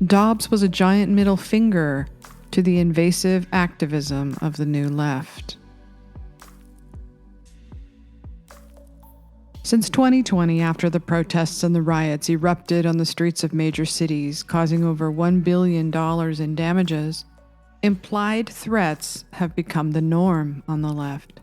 Dobbs was a giant middle finger to the invasive activism of the New Left. Since 2020, after the protests and the riots erupted on the streets of major cities, causing over $1 billion in damages, implied threats have become the norm on the left.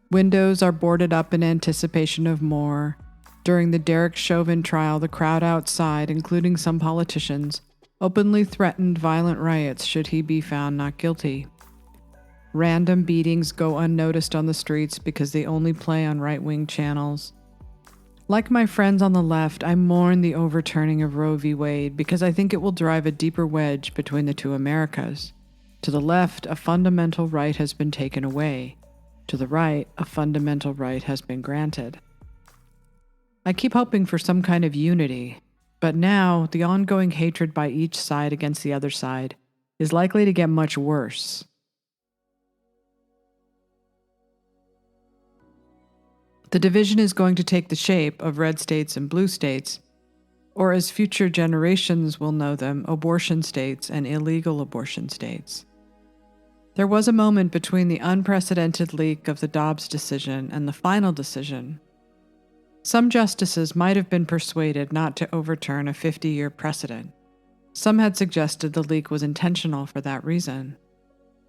Windows are boarded up in anticipation of more. During the Derek Chauvin trial, the crowd outside, including some politicians, openly threatened violent riots should he be found not guilty. Random beatings go unnoticed on the streets because they only play on right-wing channels. Like my friends on the left, I mourn the overturning of Roe v. Wade because I think it will drive a deeper wedge between the two Americas. To the left, a fundamental right has been taken away. To the right, a fundamental right has been granted. I keep hoping for some kind of unity, but now the ongoing hatred by each side against the other side is likely to get much worse. The division is going to take the shape of red states and blue states, or as future generations will know them, abortion states and illegal abortion states. There was a moment between the unprecedented leak of the Dobbs decision and the final decision. Some justices might have been persuaded not to overturn a 50-year precedent. Some had suggested the leak was intentional for that reason.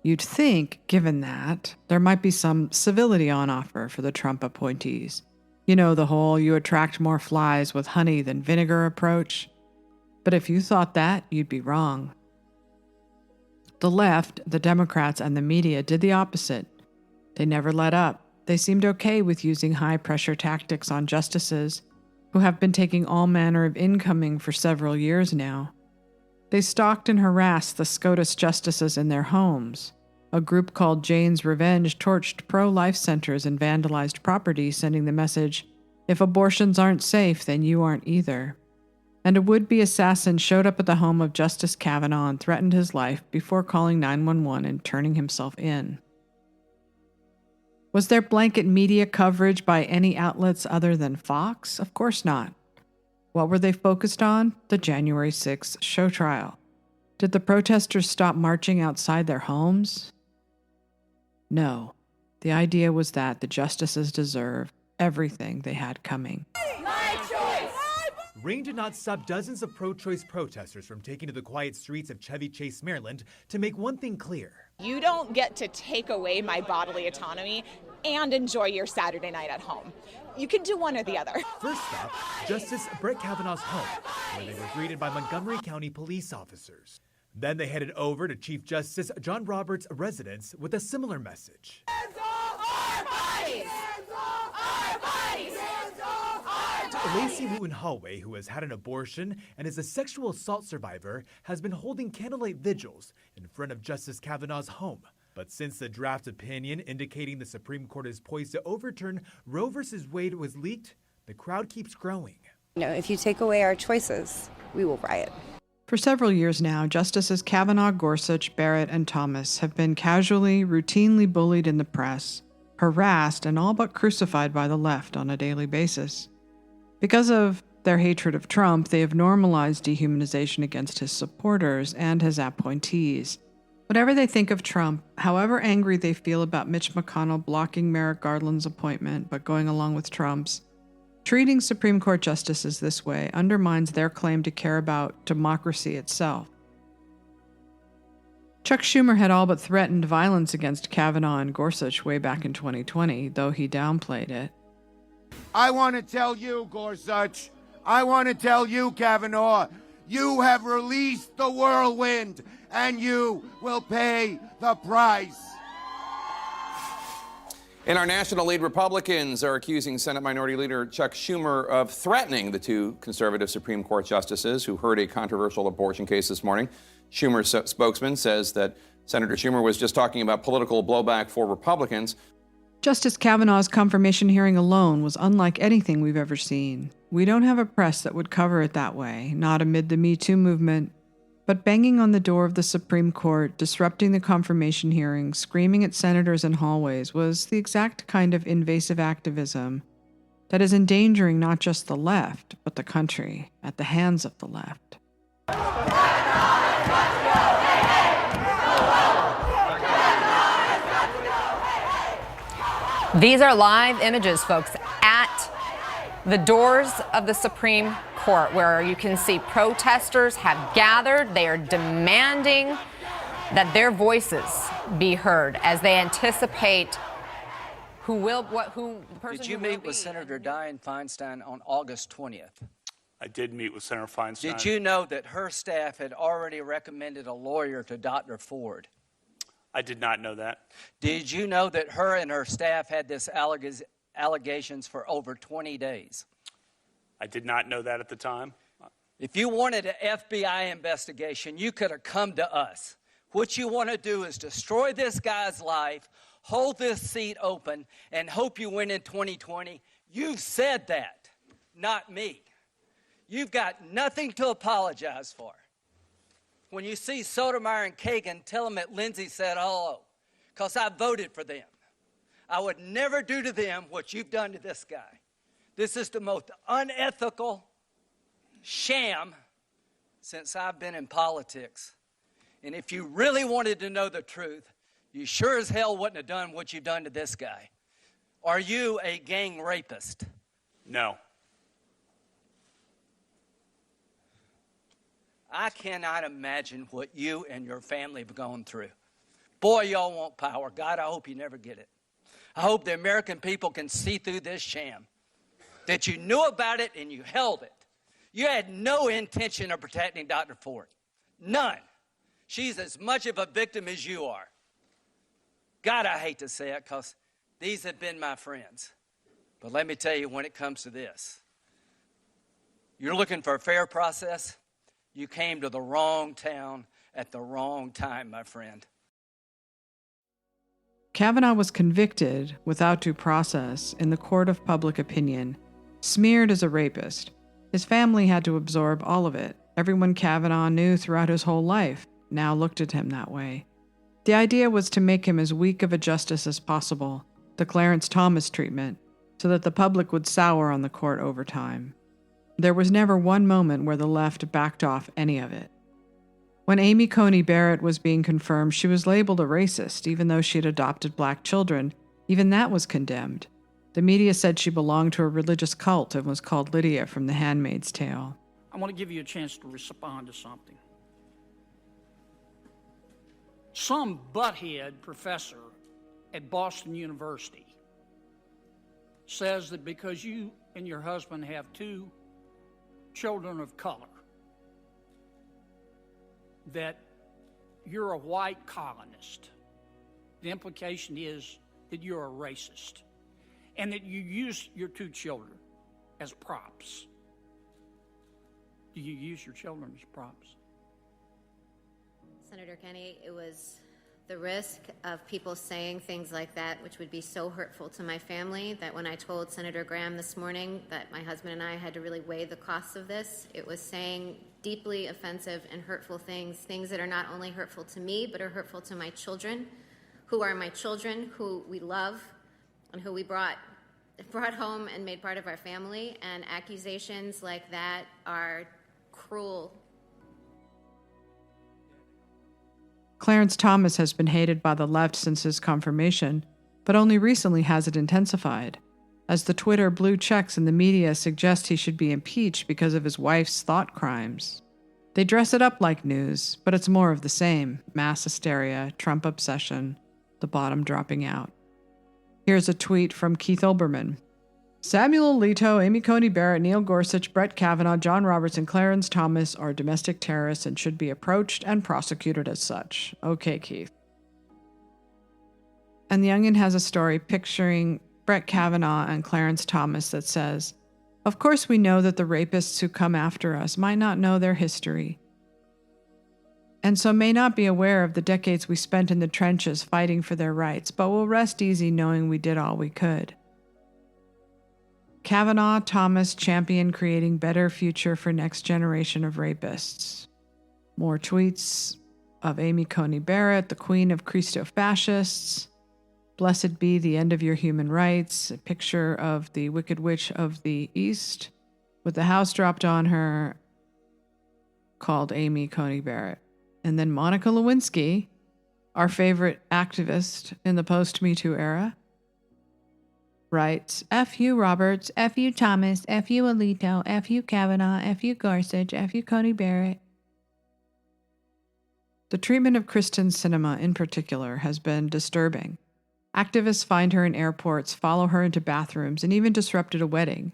You'd think, given that, there might be some civility on offer for the Trump appointees. You know, the whole you attract more flies with honey than vinegar approach. But if you thought that, you'd be wrong. The left, the Democrats, and the media did the opposite. They never let up. They seemed okay with using high-pressure tactics on justices who have been taking all manner of incoming for several years now. They stalked and harassed the SCOTUS justices in their homes. A group called Jane's Revenge torched pro-life centers and vandalized property, sending the message, "If abortions aren't safe, then you aren't either." And a would-be assassin showed up at the home of Justice Kavanaugh and threatened his life before calling 911 and turning himself in. Was there blanket media coverage by any outlets other than Fox? Of course not. What were they focused on? The January 6th show trial. Did the protesters stop marching outside their homes? No. The idea was that the justices deserve everything they had coming. My choice! Rain did not stop dozens of pro-choice protesters from taking to the quiet streets of Chevy Chase, Maryland, to make one thing clear. You don't get to take away my bodily autonomy and enjoy your Saturday night at home. You can do one or the other. First stop, Justice Brett Kavanaugh's home, where they were greeted by Montgomery County police officers. Then they headed over to Chief Justice John Roberts' residence with a similar message. Hands off our bodies! Hands off our bodies! Hands off our bodies! Lacey Wooten Holloway, who has had an abortion and is a sexual assault survivor, has been holding candlelight vigils in front of Justice Kavanaugh's home. But since the draft opinion indicating the Supreme Court is poised to overturn Roe v. Wade was leaked, the crowd keeps growing. You know, if you take away our choices, we will riot. For several years now, Justices Kavanaugh, Gorsuch, Barrett, and Thomas have been casually, routinely bullied in the press, harassed, and all but crucified by the left on a daily basis. Because of their hatred of Trump, they have normalized dehumanization against his supporters and his appointees. Whatever they think of Trump, however angry they feel about Mitch McConnell blocking Merrick Garland's appointment but going along with Trump's, treating Supreme Court justices this way undermines their claim to care about democracy itself. Chuck Schumer had all but threatened violence against Kavanaugh and Gorsuch way back in 2020, though he downplayed it. I want to tell you, Gorsuch, I want to tell you, Kavanaugh, you have released the whirlwind, and you will pay the price. In our national lead, Republicans are accusing Senate Minority Leader Chuck Schumer of threatening the two conservative Supreme Court justices who heard a controversial abortion case this morning. Schumer's spokesman says that Senator Schumer was just talking about political blowback for Republicans. Justice Kavanaugh's confirmation hearing alone was unlike anything we've ever seen. We don't have a press that would cover it that way, not amid the Me Too movement. But banging on the door of the Supreme Court, disrupting the confirmation hearing, screaming at senators in hallways was the exact kind of invasive activism that is endangering not just the left, but the country at the hands of the left. These are live images, folks, at the doors of the Supreme Court, where you can see protesters have gathered. They are demanding that their voices be heard as they anticipate who the person Did you who will meet with be. Senator Dianne Feinstein on August 20th? I did meet with Senator Feinstein. Did you know that her staff had already recommended a lawyer to Dr. Ford? I did not know that. Did you know that her and her staff had this allegations for over 20 days? I did not know that at the time. If you wanted an FBI investigation, you could have come to us. What you want to do is destroy this guy's life, hold this seat open, and hope you win in 2020. You've said that, not me. You've got nothing to apologize for. When you see Sotomayor and Kagan, tell them that Lindsay said hello, because I voted for them. I would never do to them what you've done to this guy. This is the most unethical sham since I've been in politics. And if you really wanted to know the truth, you sure as hell wouldn't have done what you've done to this guy. Are you a gang rapist? No. I cannot imagine what you and your family have gone through. Boy, y'all want power. God, I hope you never get it. I hope the American people can see through this sham, that you knew about it and you held it. You had no intention of protecting Dr. Ford. None. She's as much of a victim as you are. God, I hate to say it, because these have been my friends. But let me tell you, when it comes to this, you're looking for a fair process. You came to the wrong town at the wrong time, my friend. Kavanaugh was convicted without due process in the court of public opinion, smeared as a rapist. His family had to absorb all of it. Everyone Kavanaugh knew throughout his whole life now looked at him that way. The idea was to make him as weak of a justice as possible, the Clarence Thomas treatment, so that the public would sour on the court over time. There was never one moment where the left backed off any of it. When Amy Coney Barrett was being confirmed, she was labeled a racist, even though she had adopted black children. Even that was condemned. The media said she belonged to a religious cult and was called Lydia from The Handmaid's Tale. I want to give you a chance to respond to something. Some butthead professor at Boston University says that because you and your husband have two children of color, that you're a white colonist. The implication is that you're a racist, and that you use your two children as props. Do you use your children as props? Senator Kenney, it was the risk of people saying things like that, which would be so hurtful to my family, that when I told Senator Graham this morning that my husband and I had to really weigh the costs of this, it was saying deeply offensive and hurtful things that are not only hurtful to me, but are hurtful to my children, who are my children, who we love, and who we brought home and made part of our family. And accusations like that are cruel. Clarence Thomas has been hated by the left since his confirmation, but only recently has it intensified, as the Twitter blue checks in the media suggest he should be impeached because of his wife's thought crimes. They dress it up like news, but it's more of the same: mass hysteria, Trump obsession, the bottom dropping out. Here's a tweet from Keith Olbermann. Samuel Alito, Amy Coney Barrett, Neil Gorsuch, Brett Kavanaugh, John Roberts, and Clarence Thomas are domestic terrorists and should be approached and prosecuted as such. Okay, Keith. And The Onion has a story picturing Brett Kavanaugh and Clarence Thomas that says, "Of course we know that the rapists who come after us might not know their history, and so may not be aware of the decades we spent in the trenches fighting for their rights, but will rest easy knowing we did all we could." Kavanaugh, Thomas champion creating better future for next generation of rapists. More tweets of Amy Coney Barrett, the queen of Christo-fascists. Blessed be the end of your human rights. A picture of the Wicked Witch of the East with the house dropped on her, called Amy Coney Barrett. And then Monica Lewinsky, our favorite activist in the post-Me Too era, writes, F you Roberts, F you Thomas, F you Alito, F you Kavanaugh, F you Gorsuch, F you Coney Barrett. The treatment of Kristen Sinema in particular has been disturbing. Activists find her in airports, follow her into bathrooms, and even disrupted a wedding.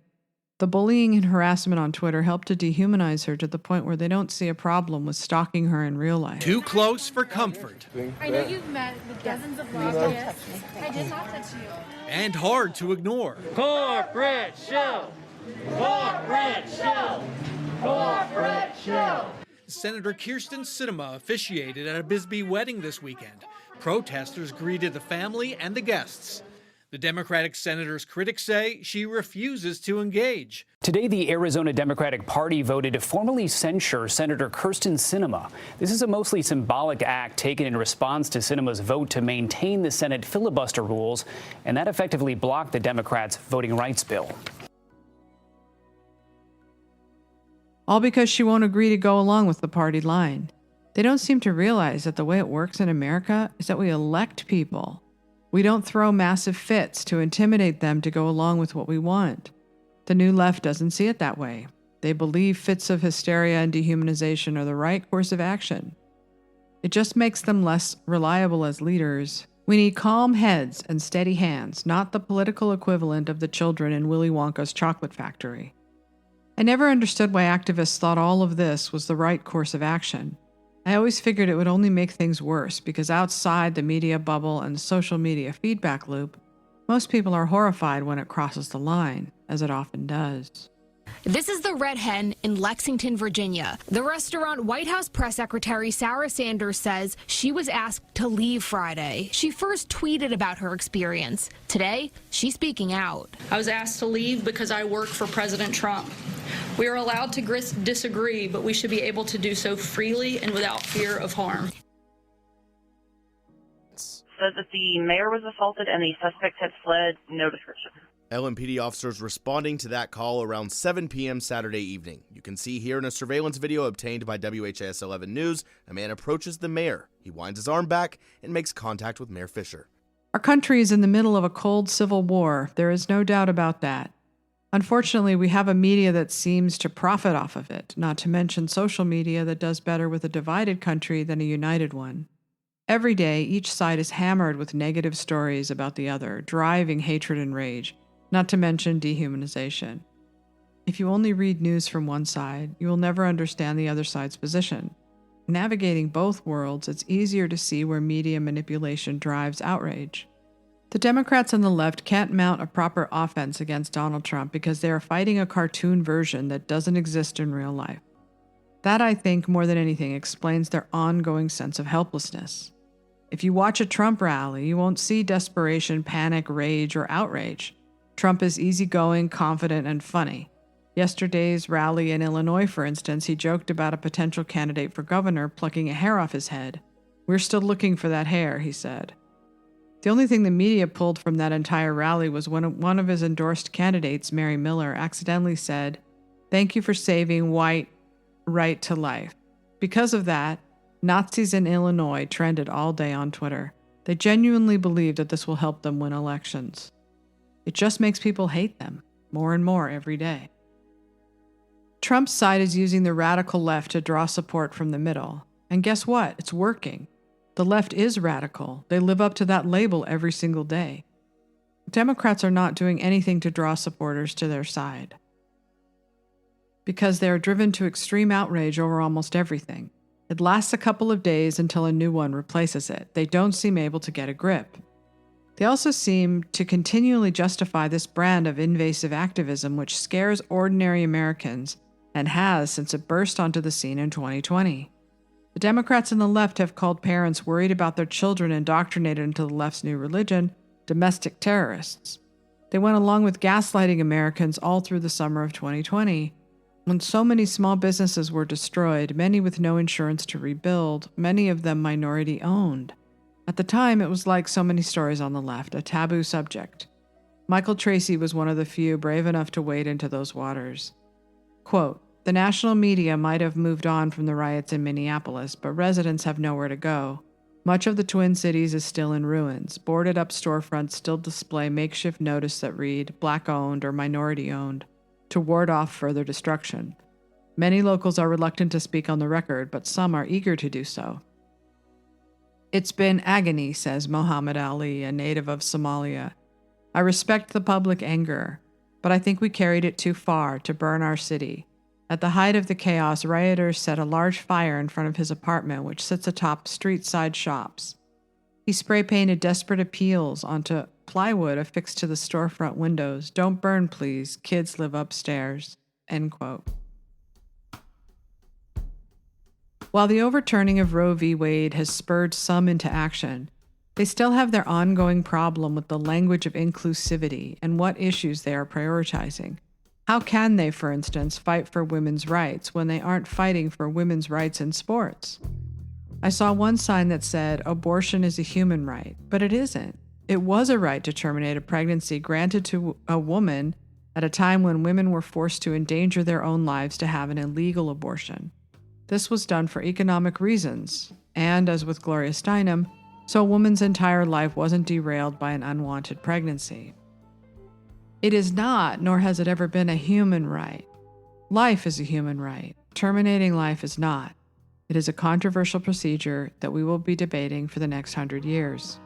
The bullying and harassment on Twitter helped to dehumanize her to the point where they don't see a problem with stalking her in real life. Too close for comfort. I know you've met with dozens of lobbyists. I did not touch you. And hard to ignore. Corporate shell! Corporate shell! Corporate shell! Senator Kyrsten Sinema officiated at a Bisbee wedding this weekend. Protesters greeted the family and the guests. The Democratic senator's critics say she refuses to engage. Today, the Arizona Democratic Party voted to formally censure Senator Kyrsten Sinema. This is a mostly symbolic act taken in response to Sinema's vote to maintain the Senate filibuster rules, and that effectively blocked the Democrats' voting rights bill. All because she won't agree to go along with the party line. They don't seem to realize that the way it works in America is that we elect people. We don't throw massive fits to intimidate them to go along with what we want. The new left doesn't see it that way. They believe fits of hysteria and dehumanization are the right course of action. It just makes them less reliable as leaders. We need calm heads and steady hands, not the political equivalent of the children in Willy Wonka's chocolate factory. I never understood why activists thought all of this was the right course of action. I always figured it would only make things worse because outside the media bubble and social media feedback loop, most people are horrified when it crosses the line, as it often does. This is the Red Hen in Lexington, Virginia. The restaurant White House Press Secretary Sarah Sanders says she was asked to leave Friday. She first tweeted about her experience. Today, she's speaking out. I was asked to leave because I work for President Trump. We are allowed to disagree, but we should be able to do so freely and without fear of harm. Says that the mayor was assaulted and the suspect had fled, no description. LMPD officers responding to that call around 7 p.m. Saturday evening. You can see here in a surveillance video obtained by WHAS 11 News, a man approaches the mayor. He winds his arm back and makes contact with Mayor Fisher. Our country is in the middle of a cold civil war. There is no doubt about that. Unfortunately, we have a media that seems to profit off of it, not to mention social media that does better with a divided country than a united one. Every day, each side is hammered with negative stories about the other, driving hatred and rage, not to mention dehumanization. If you only read news from one side, you will never understand the other side's position. Navigating both worlds, it's easier to see where media manipulation drives outrage. The Democrats and the left can't mount a proper offense against Donald Trump because they are fighting a cartoon version that doesn't exist in real life. That, I think, more than anything, explains their ongoing sense of helplessness. If you watch a Trump rally, you won't see desperation, panic, rage, or outrage. Trump is easygoing, confident, and funny. Yesterday's rally in Illinois, for instance, he joked about a potential candidate for governor plucking a hair off his head. "We're still looking for that hair," he said. The only thing the media pulled from that entire rally was when one of his endorsed candidates, Mary Miller, accidentally said, "Thank you for saving white right to life." Because of that, Nazis in Illinois trended all day on Twitter. They genuinely believe that this will help them win elections. It just makes people hate them more and more every day. Trump's side is using the radical left to draw support from the middle. And guess what? It's working. The left is radical. They live up to that label every single day. Democrats are not doing anything to draw supporters to their side because they are driven to extreme outrage over almost everything. It lasts a couple of days until a new one replaces it. They don't seem able to get a grip. They also seem to continually justify this brand of invasive activism, which scares ordinary Americans and has since it burst onto the scene in 2020. The Democrats and the left have called parents worried about their children indoctrinated into the left's new religion domestic terrorists. They went along with gaslighting Americans all through the summer of 2020. When so many small businesses were destroyed, many with no insurance to rebuild, many of them minority-owned. At the time, it was like so many stories on the left, a taboo subject. Michael Tracy was one of the few brave enough to wade into those waters. Quote, The national media might have moved on from the riots in Minneapolis, but residents have nowhere to go. Much of the Twin Cities is still in ruins. Boarded-up storefronts still display makeshift notices that read Black-owned or minority-owned to ward off further destruction. Many locals are reluctant to speak on the record, but some are eager to do so. It's been agony, says Mohammed Ali, a native of Somalia. I respect the public anger, but I think we carried it too far to burn our city. At the height of the chaos, rioters set a large fire in front of his apartment, which sits atop street-side shops. He spray-painted desperate appeals onto plywood affixed to the storefront windows. Don't burn, please. Kids live upstairs. End quote. While the overturning of Roe v. Wade has spurred some into action, they still have their ongoing problem with the language of inclusivity and what issues they are prioritizing. How can they, for instance, fight for women's rights when they aren't fighting for women's rights in sports? I saw one sign that said, abortion is a human right, but it isn't. It was a right to terminate a pregnancy granted to a woman at a time when women were forced to endanger their own lives to have an illegal abortion. This was done for economic reasons, and, as with Gloria Steinem, so a woman's entire life wasn't derailed by an unwanted pregnancy. It is not, nor has it ever been, a human right. Life is a human right. Terminating life is not. It is a controversial procedure that we will be debating for the next 100 years.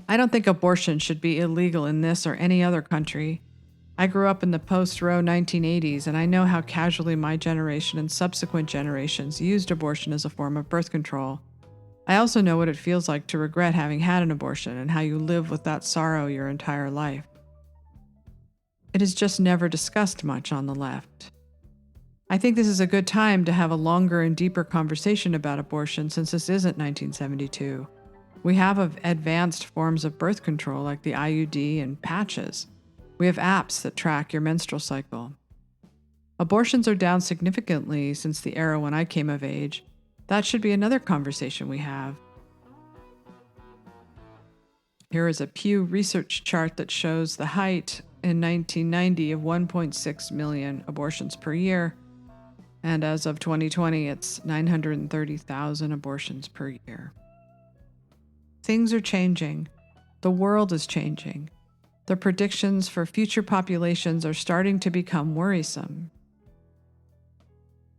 I don't think abortion should be illegal in this or any other country. I grew up in the post-Roe 1980s, and I know how casually my generation and subsequent generations used abortion as a form of birth control. I also know what it feels like to regret having had an abortion and how you live with that sorrow your entire life. It is just never discussed much on the left. I think this is a good time to have a longer and deeper conversation about abortion since this isn't 1972. We have advanced forms of birth control like the IUD and patches. We have apps that track your menstrual cycle. Abortions are down significantly since the era when I came of age. That should be another conversation we have. Here is a Pew Research chart that shows the height in 1990 of 1.6 million abortions per year, and as of 2020, it's 930,000 abortions per year. Things are changing. The world is changing. The predictions for future populations are starting to become worrisome.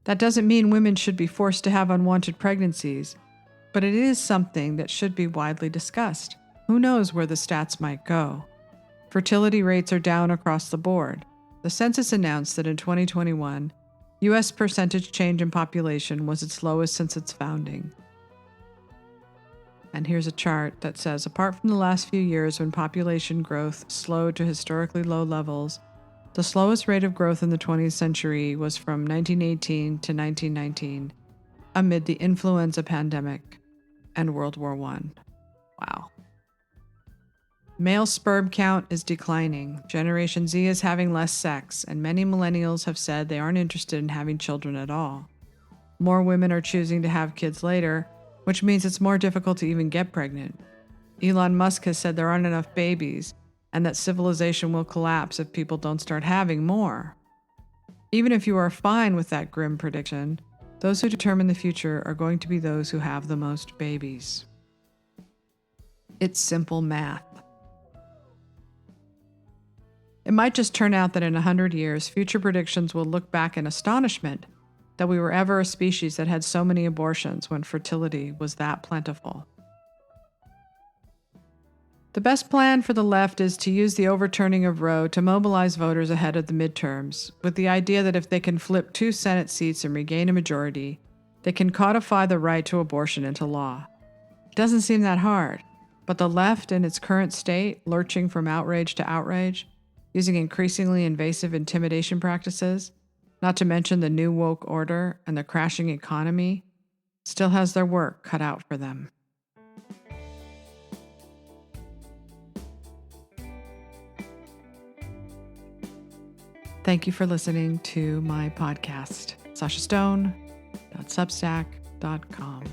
That doesn't mean women should be forced to have unwanted pregnancies, but it is something that should be widely discussed. Who knows where the stats might go? Fertility rates are down across the board. The census announced that in 2021, U.S. percentage change in population was its lowest since its founding. And here's a chart that says, apart from the last few years when population growth slowed to historically low levels, the slowest rate of growth in the 20th century was from 1918 to 1919, amid the influenza pandemic and World War I. Wow. Male sperm count is declining. Generation Z is having less sex, and many millennials have said they aren't interested in having children at all. More women are choosing to have kids later, which means it's more difficult to even get pregnant. Elon Musk has said there aren't enough babies, and that civilization will collapse if people don't start having more. Even if you are fine with that grim prediction, those who determine the future are going to be those who have the most babies. It's simple math. It might just turn out that in 100 years, future predictions will look back in astonishment that we were ever a species that had so many abortions when fertility was that plentiful. The best plan for the left is to use the overturning of Roe to mobilize voters ahead of the midterms, with the idea that if they can flip 2 Senate seats and regain a majority, they can codify the right to abortion into law. It doesn't seem that hard, but the left in its current state, lurching from outrage to outrage, using increasingly invasive intimidation practices, not to mention the new woke order and the crashing economy, still has their work cut out for them. Thank you for listening to my podcast, sashastone.substack.com.